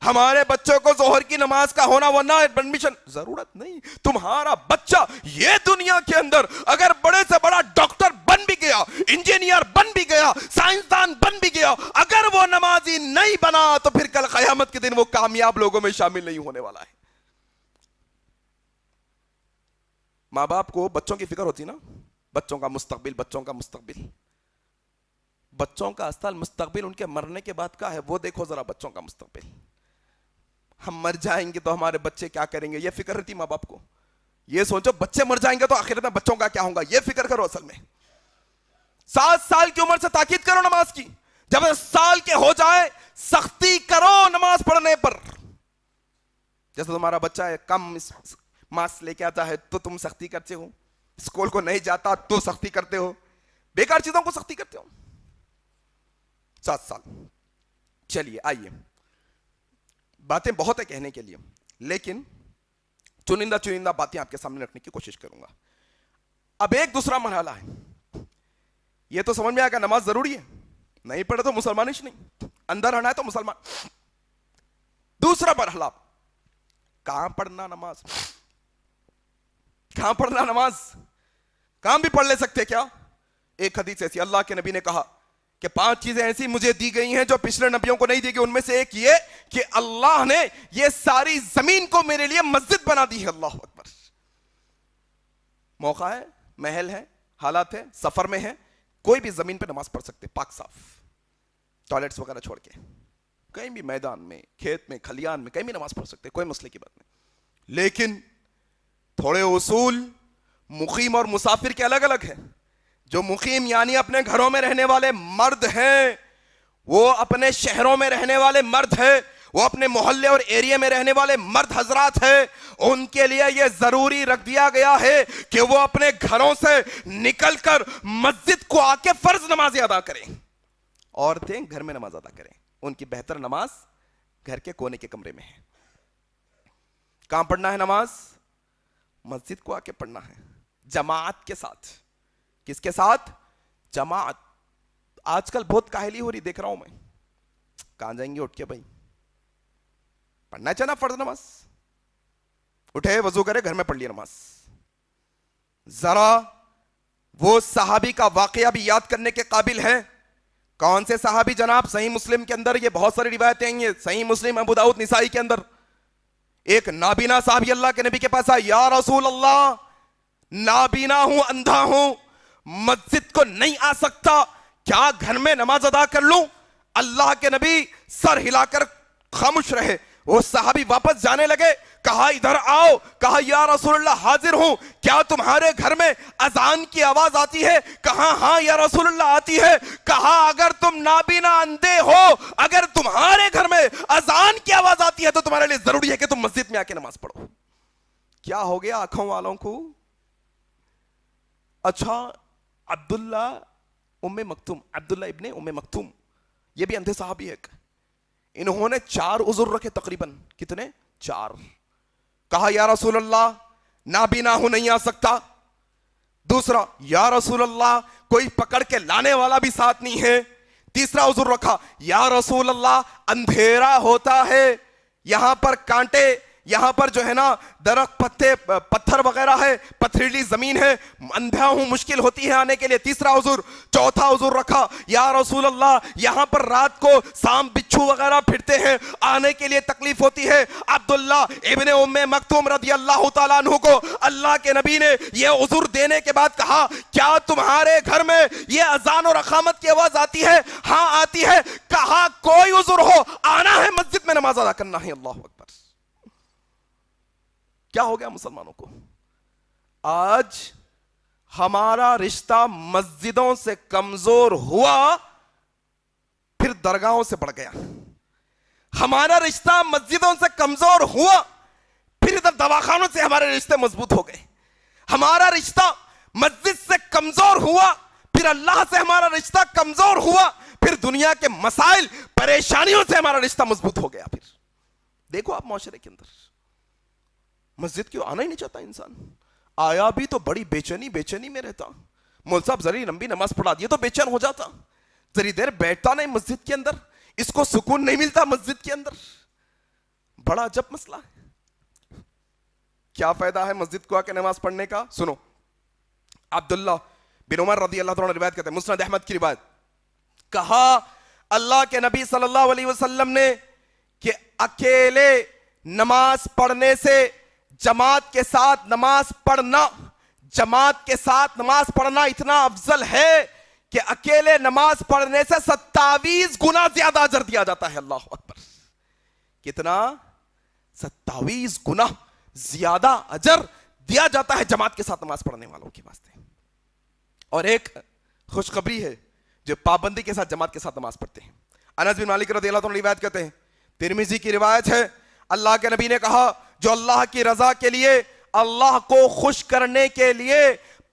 ہمارے بچوں کو ظہر کی نماز کا ہونا, ورنہ ایڈمیشن ضرورت نہیں. تمہارا بچہ یہ دنیا کے اندر اگر بڑے سے بڑا ڈاکٹر بن بھی گیا, انجینئر بن بھی گیا, سائنسدان بن بھی گیا, اگر وہ نمازی نہیں بنا تو پھر کل قیامت کے دن وہ کامیاب لوگوں میں شامل نہیں ہونے والا ہے. ماں باپ کو بچوں کی فکر ہوتی نا, بچوں کا مستقبل, بچوں کا مستقبل, بچوں کا اصل مستقبل ان کے مرنے کے بعد کا ہے, وہ دیکھو ذرا بچوں کا مستقبل. ہم مر جائیں گے تو ہمارے بچے کیا کریں گے, یہ فکر رہتی ماں باپ کو. یہ سوچو بچے مر جائیں گے تو آخرت میں بچوں کا کیا ہوگا, یہ فکر کرو. اصل میں 7 سال کی عمر سے تاکید کرو نماز کی, جب 10 سال کے ہو جائے سختی کرو نماز پڑھنے پر. جیسے تمہارا بچہ ہے کم مارکس لے کے آتا ہے تو تم سختی کرتے ہو, اسکول کو نہیں جاتا تو سختی کرتے ہو, بیکار چیزوں کو سختی کرتے ہو. 7 سال. چلیے آئیے, باتیں بہت ہے کہنے کے لیے, لیکن چنندہ باتیں آپ کے سامنے رکھنے کی کوشش کروں گا. اب ایک دوسرا مرحلہ ہے, یہ تو سمجھ میں آئے گا نماز ضروری ہے, نہیں پڑھے تو مسلمان ہی نہیں, اندر رہنا ہے تو مسلمان. دوسرا مرحلہ, کہاں پڑھنا نماز, کہاں پڑھنا نماز, کہاں بھی پڑھ لے سکتے کیا. ایک حدیث ایسی, اللہ کے نبی نے کہا کہ 5 چیزیں ایسی مجھے دی گئی ہیں جو پچھلے نبیوں کو نہیں دی گئی. ان میں سے ایک یہ کہ اللہ نے یہ ساری زمین کو میرے لیے مسجد بنا دی ہے. اللہ اکبر. موقع ہے, محل ہے, حالات ہے, سفر میں ہے, کوئی بھی زمین پہ نماز پڑھ سکتے, پاک صاف, ٹوائلٹس وغیرہ چھوڑ کے, کہیں بھی میدان میں, کھیت میں, کھلیان میں, کہیں بھی نماز پڑھ سکتے, کوئی مسئلے کی بات نہیں. لیکن تھوڑے اصول مقیم اور مسافر کے الگ الگ ہیں. جو مقیم یعنی اپنے گھروں میں رہنے والے مرد ہیں, وہ اپنے شہروں میں رہنے والے مرد ہیں, وہ اپنے محلے اور ایریے میں رہنے والے مرد حضرات ہیں, ان کے لیے یہ ضروری رکھ دیا گیا ہے کہ وہ اپنے گھروں سے نکل کر مسجد کو آ کے فرض نمازیں ادا کریں. عورتیں گھر میں نماز ادا کریں, ان کی بہتر نماز گھر کے کونے کے کمرے میں ہے. کہاں پڑھنا ہے نماز, مسجد کو آ کے پڑھنا ہے, جماعت کے ساتھ. کس کے ساتھ, جماعت. آج کل بہت کاہلی ہو رہی دیکھ رہا ہوں میں, کہاں جائیں گے اٹھ کے بھائی, پڑھنا چاہنا فرض نماز, اٹھے وضو کرے گھر میں پڑھ لی نماز. ذرا وہ صحابی کا واقعہ بھی یاد کرنے کے قابل ہے. کون سے صحابی جناب, صحیح مسلم کے اندر یہ بہت ساری روایتیں ہیں, یہ صحیح مسلم, ابو داؤد, نسائی کے اندر. ایک نابینا صحابی اللہ کے نبی کے پاس آیا, یا رسول اللہ نابینا ہوں, اندھا ہوں, مسجد کو نہیں آ سکتا, کیا گھر میں نماز ادا کر لوں. اللہ کے نبی سر ہلا کر خاموش رہے. وہ صحابی واپس جانے لگے, کہا ادھر آؤ, کہا یا رسول اللہ حاضر ہوں, کیا تمہارے گھر میں اذان کی آواز آتی ہے, کہا ہاں یا رسول اللہ آتی ہے. کہا اگر تم نابینا اندھے ہو, اگر تمہارے گھر میں اذان کی آواز آتی ہے تو تمہارے لیے ضروری ہے کہ تم مسجد میں آ کے نماز پڑھو. کیا ہو گیا آنکھوں والوں کو. اچھا عبداللہ ابن ام مکتوم, یہ بھی اندھے صحابی ہے. انہوں نے 4 عذر رکھے تقریباً, کتنے, 4. کہا یا رسول اللہ نابینا ہوں, نہیں آ سکتا. دوسرا, یا رسول اللہ کوئی پکڑ کے لانے والا بھی ساتھ نہیں ہے. تیسرا عذر رکھا, یا رسول اللہ اندھیرا ہوتا ہے, یہاں پر کانٹے, یہاں پر جو ہے نا درخت پتھر وغیرہ ہے, پتھریلی زمین ہے, اندھا ہوں, مشکل ہوتی ہے آنے کے لیے. تیسرا عذر. چوتھا عذر رکھا, یا رسول اللہ یہاں پر رات کو سانپ بچھو وغیرہ پھرتے ہیں, آنے کے لیے تکلیف ہوتی ہے. عبداللہ ابن ام مکتوم رضی اللہ تعالیٰ عنہ کو اللہ کے نبی نے یہ عذر دینے کے بعد کہا, کیا تمہارے گھر میں یہ اذان اور اقامت کی آواز آتی ہے؟ ہاں آتی ہے. کہا کوئی عذر ہو, آنا ہے مسجد میں نماز ادا کرنا ہے. اللہ اکبر. کیا ہو گیا مسلمانوں کو؟ آج ہمارا رشتہ مسجدوں سے کمزور ہوا پھر درگاہوں سے بڑھ گیا. ہمارا رشتہ مسجدوں سے کمزور ہوا پھر ادھر دواخانوں سے ہمارے رشتے مضبوط ہو گئے. ہمارا رشتہ مسجد سے کمزور ہوا پھر اللہ سے ہمارا رشتہ کمزور ہوا پھر دنیا کے مسائل پریشانیوں سے ہمارا رشتہ مضبوط ہو گیا. پھر دیکھو آپ معاشرے کے اندر مسجد کیوں آنا ہی نہیں چاہتا انسان. آیا بھی تو بڑی بے چینی میں رہتا. مول صاحب ذری لمبی نماز پڑھا دیے تو بے چین ہو جاتا. ذری دیر بیٹھتا نہیں مسجد کے اندر, اس کو سکون نہیں ملتا مسجد کے اندر. بڑا عجب مسئلہ ہے. کیا فائدہ ہے مسجد کو آ کے نماز پڑھنے کا؟ سنو, عبداللہ بن عمر رضی اللہ عنہ روایت کرتے ہیں, مسند احمد کی روایت, کہا اللہ کے نبی صلی اللہ علیہ وسلم نے کہ اکیلے نماز پڑھنے سے جماعت کے ساتھ نماز پڑھنا اتنا افضل ہے کہ اکیلے نماز پڑھنے سے 27 گنا زیادہ اجر دیا جاتا ہے. اللہ اکبر. کتنا؟ 27 گنا زیادہ اجر دیا جاتا ہے جماعت کے ساتھ نماز پڑھنے والوں کے واسطے. اور ایک خوشخبری ہے جو پابندی کے ساتھ جماعت کے ساتھ نماز پڑھتے ہیں. انس بن مالک رضی اللہ عنہ روایت کرتے ہیں, ترمذی کی روایت ہے, اللہ کے نبی نے کہا جو اللہ کی رضا کے لیے, اللہ کو خوش کرنے کے لیے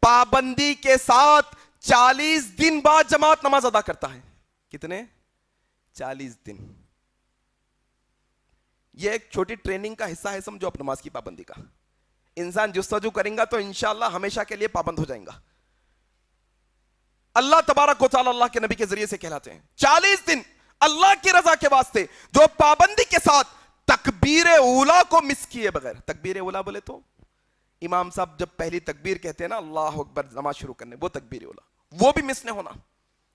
پابندی کے ساتھ 40 دن بعد جماعت نماز ادا کرتا ہے. کتنے؟ 40 دن. یہ ایک چھوٹی ٹریننگ کا حصہ ہے سمجھو آپ نماز کی پابندی کا. انسان جستجو کریں گا تو انشاءاللہ ہمیشہ کے لیے پابند ہو جائیں گا. اللہ تبارک و تعالی اللہ کے نبی کے ذریعے سے کہلاتے ہیں 40 دن اللہ کی رضا کے واسطے جو پابندی کے ساتھ تکبیر اولا کو مس کیے بغیر. تکبیر اولا بولے تو امام صاحب جب پہلی تکبیر کہتے ہیں نا اللہ اکبر نماز شروع کرنے, وہ تکبیر اولا, وہ بھی مس نہیں ہونا.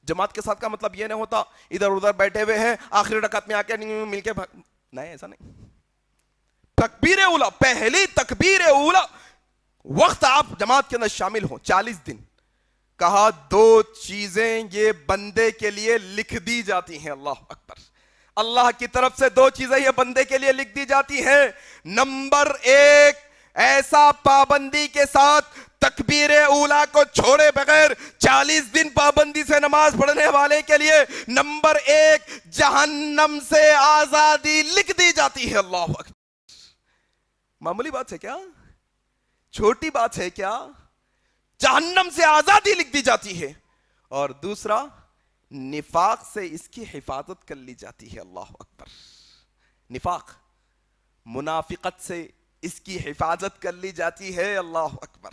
جماعت کے ساتھ کا مطلب یہ نہیں ہوتا ادھر ادھر بیٹھے ہوئے ہیں آخری رکعت میں آ کے مل کے نہیں, ایسا نہیں. تکبیر اولا, پہلی تکبیر اولا وقت آپ جماعت کے اندر شامل ہوں 40 دن. کہا 2 چیزیں یہ بندے کے لیے لکھ دی جاتی ہیں. اللہ اکبر. اللہ کی طرف سے 2 چیزیں یہ بندے کے لیے لکھ دی جاتی ہیں. نمبر 1, ایسا پابندی کے ساتھ تکبیر اولا کو چھوڑے بغیر 40 دن پابندی سے نماز پڑھنے والے کے لیے نمبر 1 جہنم سے آزادی لکھ دی جاتی ہے. اللہ اکبر. معمولی بات ہے کیا؟ چھوٹی بات ہے کیا؟ جہنم سے آزادی لکھ دی جاتی ہے. اور دوسرا, نفاق سے اس کی حفاظت کر لی جاتی ہے. اللہ اکبر. نفاق, منافقت سے اس کی حفاظت کر لی جاتی ہے. اللہ اکبر.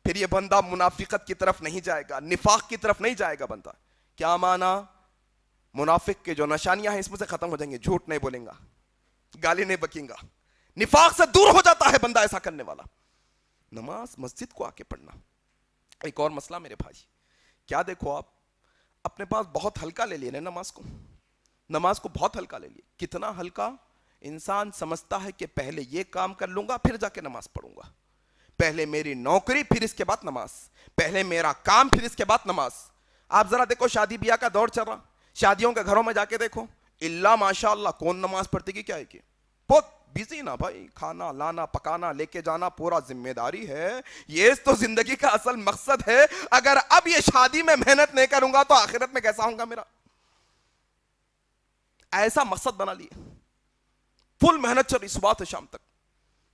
پھر یہ بندہ منافقت کی طرف نہیں جائے گا, نفاق کی طرف نہیں جائے گا بندہ. کیا مانا؟ منافق کے جو نشانیاں ہیں اس میں سے ختم ہو جائیں گے. جھوٹ نہیں بولیں گا, گالی نہیں بکیں گا, نفاق سے دور ہو جاتا ہے بندہ ایسا کرنے والا. نماز مسجد کو آ کے پڑھنا. ایک اور مسئلہ میرے بھائی, کیا دیکھو آپ اپنے پاس بہت ہلکا لے لیے نماز کو بہت ہلکا لے لیے. کتنا ہلکا؟ انسان سمجھتا ہے کہ پہلے یہ کام کر لوں گا پھر جا کے نماز پڑھوں گا, پہلے میری نوکری پھر اس کے بعد نماز, پہلے میرا کام پھر اس کے بعد نماز. آپ ذرا دیکھو شادی بیاہ کا دور چل رہا, شادیوں کے گھروں میں جا کے دیکھو, اللہ ماشاء اللہ کون نماز پڑھتے کی کیا ہے کہ بہت بزی نا بھائی, کھانا لانا پکانا لے کے جانا پورا ذمہ داری ہے. یہ تو زندگی کا اصل مقصد ہے. اگر اب یہ شادی میں محنت نہیں کروں گا تو آخرت میں کیسا ہوں گا میرا؟ ایسا مقصد بنا لیے, فل محنت چل رہی صبح سے شام تک.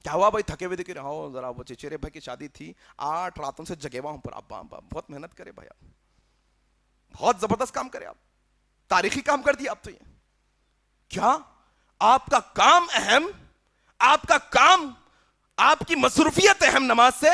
کیا ہوا بھائی؟ تھکے ہوئے دیکھ رہے ہو ذرا, وہ چچیرے بھائی کی شادی تھی 8 راتوں سے جگے ہوا ہوں پر. ابا بہت محنت کرے بھائی, آپ بہت زبردست کام کرے, آپ تاریخی کام کر دیا آپ تو. یہ کیا آپ کا کام اہم, آپ کا کام, آپ کی مصروفیت اہم نماز سے؟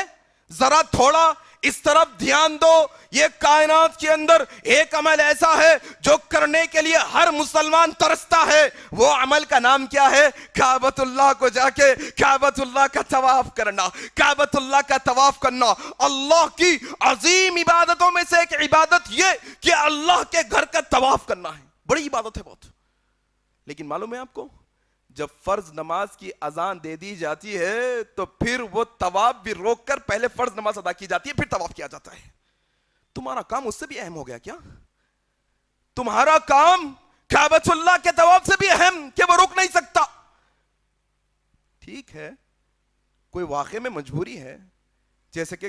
ذرا تھوڑا اس طرف دھیان دو. یہ کائنات کے اندر ایک عمل ایسا ہے جو کرنے کے لیے ہر مسلمان ترستا ہے. وہ عمل کا نام کیا ہے؟ کعبۃ اللہ کو جا کے کعبۃ اللہ کا طواف کرنا. کعبۃ اللہ کا طواف کرنا اللہ کی عظیم عبادتوں میں سے ایک عبادت یہ کہ اللہ کے گھر کا طواف کرنا ہے. بڑی عبادت ہے بہت. لیکن معلوم ہے آپ کو, جب فرض نماز کی اذان دے دی جاتی ہے تو پھر وہ طواف بھی روک کر پہلے فرض نماز ادا کی جاتی ہے, پھر طواف کیا جاتا ہے. تمہارا کام اس سے بھی اہم ہو گیا کیا؟ تمہارا کام کعبۃ اللہ کے طواف سے بھی اہم کہ وہ رک نہیں سکتا. ٹھیک ہے, کوئی واقعے میں مجبوری ہے, جیسے کہ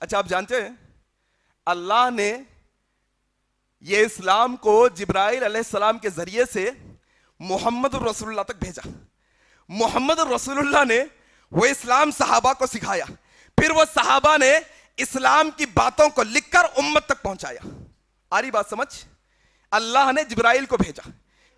اچھا آپ جانتے ہیں اللہ نے یہ اسلام کو جبرائیل علیہ السلام کے ذریعے سے محمد رسول اللہ تک بھیجا. محمد رسول اللہ نے وہ اسلام صحابہ کو سکھایا, پھر وہ صحابہ نے اسلام کی باتوں کو لکھ کر امت تک پہنچایا. آ رہی بات سمجھ؟ اللہ نے جبرائیل کو بھیجا,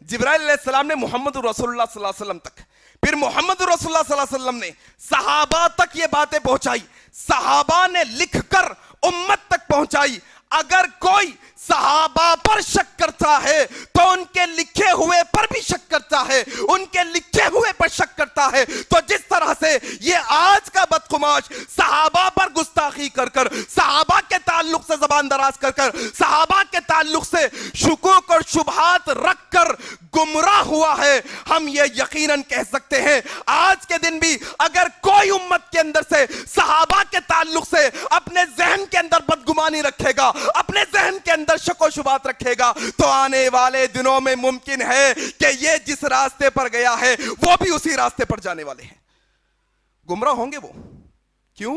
جبرائیل علیہ السلام نے محمد رسول اللہ صلی اللہ علیہ وسلم تک, پھر محمد رسول اللہ صلی اللہ علیہ وسلم نے صحابہ تک یہ باتیں پہنچائی, صحابہ نے لکھ کر امت تک پہنچائی. اگر کوئی صحابہ پر شک کرتا ہے تو ان کے لکھے ہوئے پر بھی شک کرتا ہے, ان کے لکھے ہوئے پر شک کرتا ہے. تو جس طرح سے یہ آج کا بدخماش صحابہ پر گستاخی کر کر, صحابہ کے تعلق سے زبان دراز کر کر, صحابہ کے تعلق سے شکوک اور شبہات رکھ کر گمراہ ہوا ہے, ہم یہ یقیناً کہہ سکتے ہیں آج کے دن بھی اگر کوئی امت کے اندر سے صحابہ کے تعلق سے اپنے ذہن کے اندر بدگمانی رکھے گا, اپنے ذہن کے اندر شک و شبہات رکھے گا, تو آنے والے دنوں میں ممکن ہے کہ یہ جس راستے پر گیا ہے وہ بھی اسی راستے پر جانے والے ہیں. گمراہ ہوں گے وہ. کیوں؟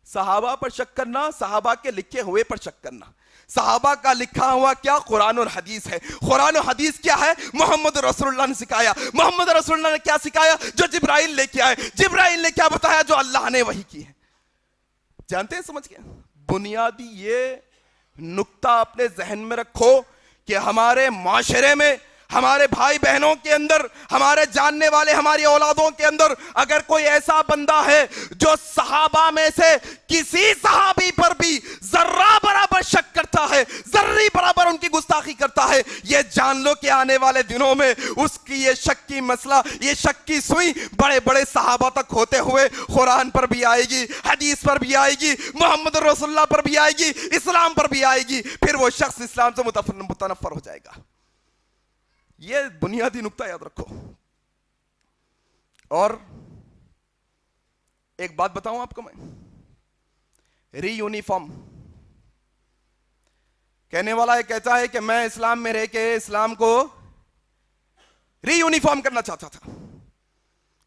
صحابہ پر شک کرنا, صحابہ کے لکھے ہوئے پر شک کرنا. صحابہ کا لکھا ہوا کیا؟ قرآن اور حدیث ہے. قرآن و حدیث کیا ہے؟ محمد رسول اللہ نے سکھایا. محمد رسول اللہ نے کیا سکھایا؟ جو جبرائیل لے کے آئے. جبرائیل نے کیا بتایا؟ جو اللہ نے وحی کی ہے. جانتے ہیں سمجھ گئے؟ بنیادی یہ نقطہ اپنے ذہن میں رکھو کہ ہمارے معاشرے میں, ہمارے بھائی بہنوں کے اندر, ہمارے جاننے والے, ہماری اولادوں کے اندر اگر کوئی ایسا بندہ ہے جو صحابہ میں سے کسی صحابی پر بھی ذرہ برابر شک کرتا ہے, ذرہ برابر ان کی گستاخی کرتا ہے, یہ جان لو کہ آنے والے دنوں میں اس کی یہ شک کی مسئلہ, یہ شک کی سوئی بڑے بڑے صحابہ تک ہوتے ہوئے قرآن پر بھی آئے گی, حدیث پر بھی آئے گی, محمد رسول اللہ پر بھی آئے گی, اسلام پر بھی آئے گی. پھر وہ شخص اسلام سے متنفر ہو جائے گا. یہ بنیادی نقطہ یاد رکھو. اور ایک بات بتاؤں آپ کو میں, ری یونیفارم کہنے والا یہ کہتا ہے کہ میں اسلام میں رہ کے اسلام کو ری یونیفارم کرنا چاہتا تھا,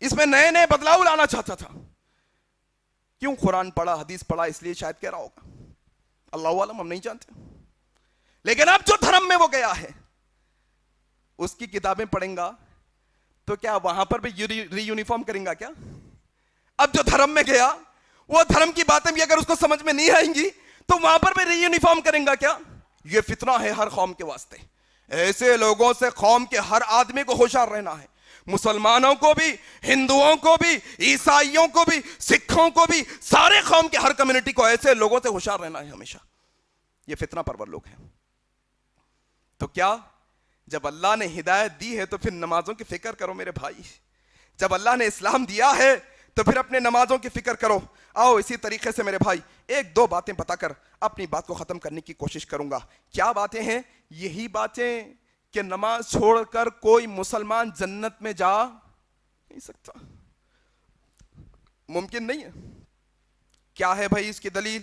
اس میں نئے نئے بدلاؤ لانا چاہتا تھا. کیوں؟ قرآن پڑھا, حدیث پڑھا, اس لیے شاید کہہ رہا ہوگا, اللہ عالم, ہم نہیں جانتے. لیکن اب جو دھرم میں وہ گیا ہے اس کی کتابیں پڑھیں گا تو کیا وہاں پر بھی ری یونیفارم کریں گا کیا؟ اب جو دھرم میں گیا وہ دھرم کی باتیں بھی اگر اس کو سمجھ میں نہیں آئیں گی تو وہاں پر بھی ری یونیفارم کریں گا کیا؟ یہ فتنہ ہے ہر قوم کے واسطے. ایسے لوگوں سے قوم کے ہر آدمی کو ہوشیار رہنا ہے, مسلمانوں کو بھی, ہندوؤں کو بھی, عیسائیوں کو بھی, سکھوں کو بھی, سارے قوم کے ہر کمیونٹی کو ایسے لوگوں سے ہوشیار رہنا ہے ہمیشہ. یہ فتنہ پرور لوگ ہیں. تو کیا جب اللہ نے ہدایت دی ہے تو پھر نمازوں کی فکر کرو میرے بھائی. جب اللہ نے اسلام دیا ہے تو پھر اپنے نمازوں کی فکر کرو. آؤ اسی طریقے سے میرے بھائی ایک دو باتیں بتا کر اپنی بات کو ختم کرنے کی کوشش کروں گا. کیا باتیں ہیں؟ یہی باتیں کہ نماز چھوڑ کر کوئی مسلمان جنت میں جا نہیں سکتا, ممکن نہیں ہے. کیا ہے بھائی اس کی دلیل؟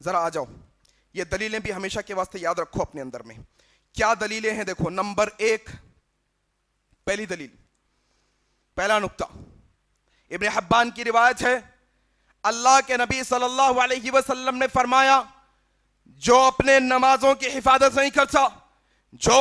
ذرا آ جاؤ. یہ دلیلیں بھی ہمیشہ کے واسطے یاد رکھو اپنے اندر میں. کیا دلیلیں ہیں؟ دیکھو, نمبر ایک, پہلی دلیل, پہلا نقطہ, ابن حبان کی روایت ہے, اللہ کے نبی صلی اللہ علیہ وسلم نے فرمایا جو اپنے نمازوں کی حفاظت نہیں کرتا, جو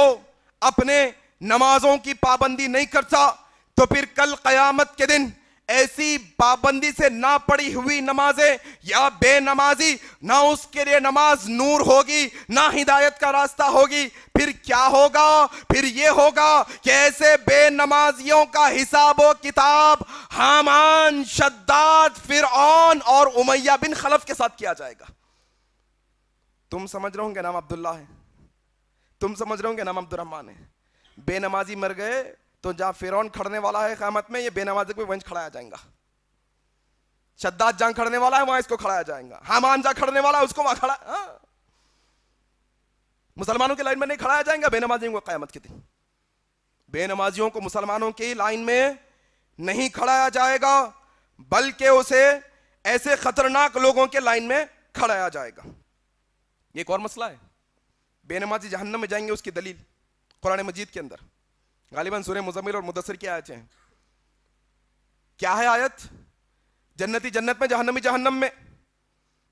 اپنے نمازوں کی پابندی نہیں کرتا, تو پھر کل قیامت کے دن ایسی پابندی سے نہ پڑی ہوئی نمازیں یا بے نمازی, نہ اس کے لیے نماز نور ہوگی نہ ہدایت کا راستہ ہوگی. پھر کیا ہوگا؟ پھر یہ ہوگا کہ ایسے بے نمازیوں کا حساب و کتاب حامان, شداد, فرعون اور امیہ بن خلف کے ساتھ کیا جائے گا. تم سمجھ رہے ہوں گے نام عبداللہ ہے, تم سمجھ رہے ہوں گے نام عبد الرحمن ہے. بے نمازی مر گئے تو جہاں فرعون کھڑنے والا ہے قیامت میں, یہ بے نمازی کو ونج کھڑایا جائیں گا. شداد جہاں کھڑنے والا ہے وہاں اس کو کھڑایا جائیں گا. حامان جہاں کھڑنے والا ہے اس کو وہاں کھڑا, مسلمانوں کی لائن میں نہیں کھڑایا جائیں گا بے نمازیوں کو قیامت کے دن. بے نمازیوں کو مسلمانوں کی لائن میں نہیں کھڑایا جائے گا, بلکہ اسے ایسے خطرناک لوگوں کے لائن میں کھڑایا جائے گا. یہ ایک اور مسئلہ ہے, بے نمازی جہنم میں جائیں گے, اس کی دلیل قرآن مجید کے اندر غالباً سورہ مزمل اور مدثر کی آیتیں ہیں. کیا ہے آیت؟ جنتی جنت میں, جہنمی جہنم میں.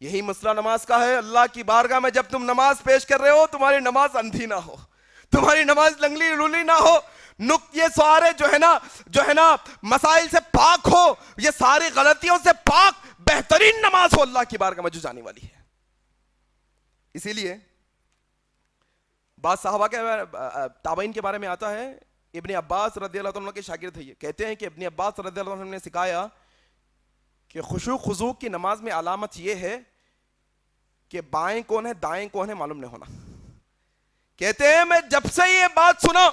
یہی مسئلہ نماز کا ہے. اللہ کی بارگاہ میں جب تم نماز پیش کر رہے ہو تمہاری نماز اندھی نہ ہو, تمہاری نماز لنگلی لولی نہ ہو, یہ سارے جو ہے نا مسائل سے پاک ہو, یہ ساری غلطیوں سے پاک بہترین نماز ہو اللہ کی بارگاہ میں جو جانے والی ہے. اسی لیے بعض صحابہ کے تابعین کے بارے میں آتا ہے, ابن عباس رضی اللہ عنہ کے شاگرد تھے, یہ کہتے ہیں کہ ابن عباس رضی اللہ عنہ نے سکھایا کہ خشوع خضوع کی نماز میں علامت یہ ہے کہ بائیں کون ہے دائیں کون ہے معلوم نہیں ہونا. کہتے ہیں میں جب سے یہ بات سنا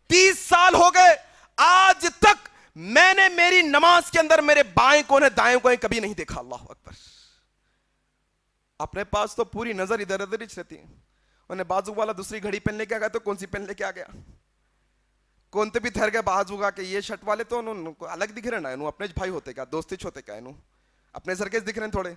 30 سال ہو گئے, آج تک میں نے میری نماز کے اندر میرے بائیں کون ہے دائیں کون ہے کبھی نہیں دیکھا. اللہ اکبر. اپنے پاس تو پوری نظر ادھر ادھر ہی رہتی ہے. انہیں بازو والا دوسری گھڑی پہن لے کے آ گیا تو کون سی پہن لے کے آ گیا, کون تے بھی تھر گئے بازو کا کہ یہ شرٹ والے تو انہوں کو الگ دکھ رہے نا, انہوں اپنے بھائی ہوتے کیا, دوستی ہوتے کیا, انہوں اپنے سرکیز دکھ رہے ہیں تھوڑے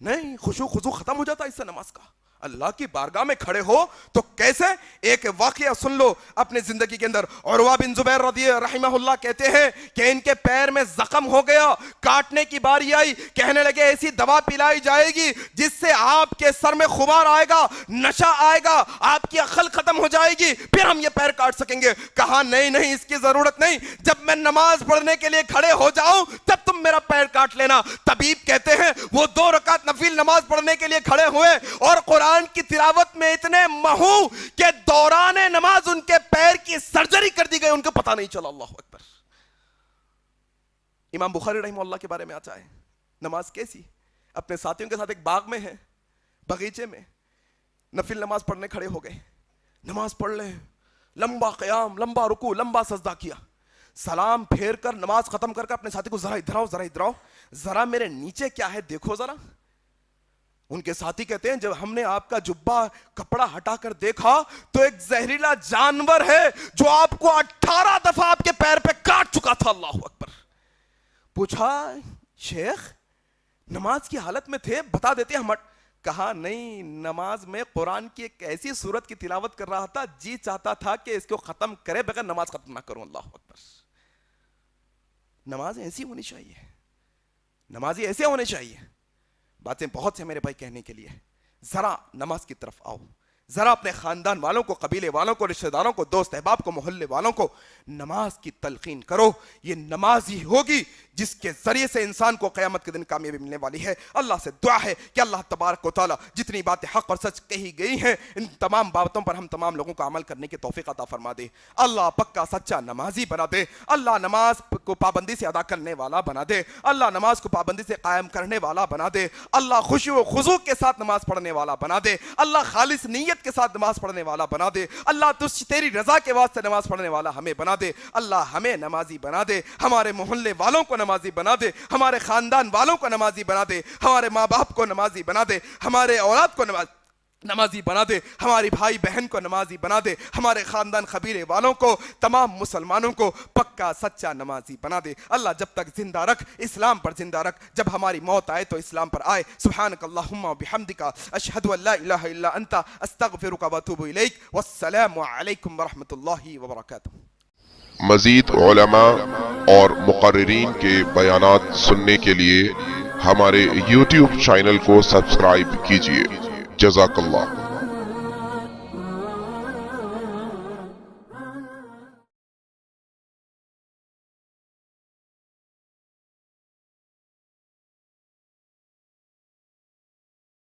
نہیں. خشوع خضوع ختم ہو جاتا اس سے نماز کا. اللہ کی بارگاہ میں کھڑے ہو تو کیسے, ایک واقعہ سن لو اپنے زندگی کے اندر. عروہ بن زبیر رضی رحمہ اللہ کہتے ہیں کہ ان کے پیر میں زخم ہو گیا, کاٹنے کی باری آئی, کہنے لگے ایسی دوا پلائی جائے گی جس سے آپ کے سر میں خمار آئے گا, نشہ آئے گا, آپ کی عقل ختم ہو جائے گی, پھر ہم یہ پیر کاٹ سکیں گے. کہا نہیں اس کی ضرورت نہیں, جب میں نماز پڑھنے کے لیے کھڑے ہو جاؤں تب تم میرا پیر کاٹ لینا. طبیب کہتے ہیں وہ 2 رکعت نفل نماز پڑھنے کے لیے کھڑے ہوئے اور قرآن کی تلاوت میں اتنے محو کہ دوران نماز ان کے پیر کی سرجری کر دی گئی, ان کو پتہ نہیں چلا. اللہ اکبر. امام بخاری رحمہ اللہ کے بارے میں آتا ہے نماز کیسی, اپنے ساتھیوں کے ساتھ ایک باغ میں ہے, بغیچے میں نفل نماز پڑھنے کھڑے ہو گئے. نماز پڑھ لیں, لمبا قیام, لمبا رکوع, لمبا سجدہ کیا, سلام پھیر کر نماز ختم کر کے اپنے ساتھی کو ذرا ادھر آؤ, ذرا میرے نیچے کیا ہے دیکھو ذرا. ان کے ساتھی کہتے ہیں جب ہم نے آپ کا جبہ کپڑا ہٹا کر دیکھا تو ایک زہریلا جانور ہے جو آپ کو 18 دفعہ آپ کے پیر پہ کاٹ چکا تھا. اللہ اکبر. پوچھا شیخ نماز کی حالت میں تھے, بتا دیتے ہم. کہا نہیں, نماز میں قرآن کی ایک ایسی سورت کی تلاوت کر رہا تھا, جی چاہتا تھا کہ اس کو ختم کرے بغیر نماز ختم نہ کروں. اللہ اکبر. نماز ایسی ہونی چاہیے, نمازی ایسے ہونے چاہیے. باتیں بہت سے میرے بھائی کہنے کے لیے, ذرا نماز کی طرف آؤ, ذرا اپنے خاندان والوں کو, قبیلے والوں کو, رشتہ داروں کو, دوست احباب کو, محلے والوں کو نماز کی تلقین کرو. یہ نماز ہی ہوگی جس کے ذریعے سے انسان کو قیامت کے دن کامیابی ملنے والی ہے. اللہ سے دعا ہے کہ اللہ تبارک و تعالیٰ جتنی باتیں حق اور سچ کہی گئی ہیں ان تمام باتوں پر ہم تمام لوگوں کو عمل کرنے کی توفیق عطا فرما دے. اللہ پکا سچا نمازی بنا دے. اللہ نماز کو پابندی سے ادا کرنے والا بنا دے. اللہ نماز کو پابندی سے قائم کرنے والا بنا دے. اللہ خشوع و خضوع کے ساتھ نماز پڑھنے والا بنا دے. اللہ خالص نیت کے ساتھ نماز پڑھنے والا بنا دے. اللہ تیری رضا کے واسطے نماز پڑھنے والا ہمیں بنا دے. اللہ ہمیں نمازی بنا دے, ہمارے محلے والوں کو نمازی بنا دے, ہمارے خاندان والوں کو نمازی بنا دے, ہمارے ماں باپ کو نمازی بنا دے, ہمارے اولاد کو نمازی بنا دے, ہماری بھائی بہن کو نمازی بنا دے, ہمارے خاندان قبیلے والوں کو, تمام مسلمانوں کو پکا سچا نمازی بنا دے. اللہ جب تک زندہ رکھ, اسلام پر زندہ رکھ, جب ہماری موت آئے تو اسلام پر آئے. سبحانک اللہم و بحمدک, اشہد ان لا الہ الا انت, استغفرک و اتوب الیک. والسلام علیکم ورحمۃ اللہ وبرکاتہ. مزید علماء اور مقررین کے بیانات سننے کے لیے ہمارے YouTube چینل کو سبسکرائب کیجیے. جزاک اللہ.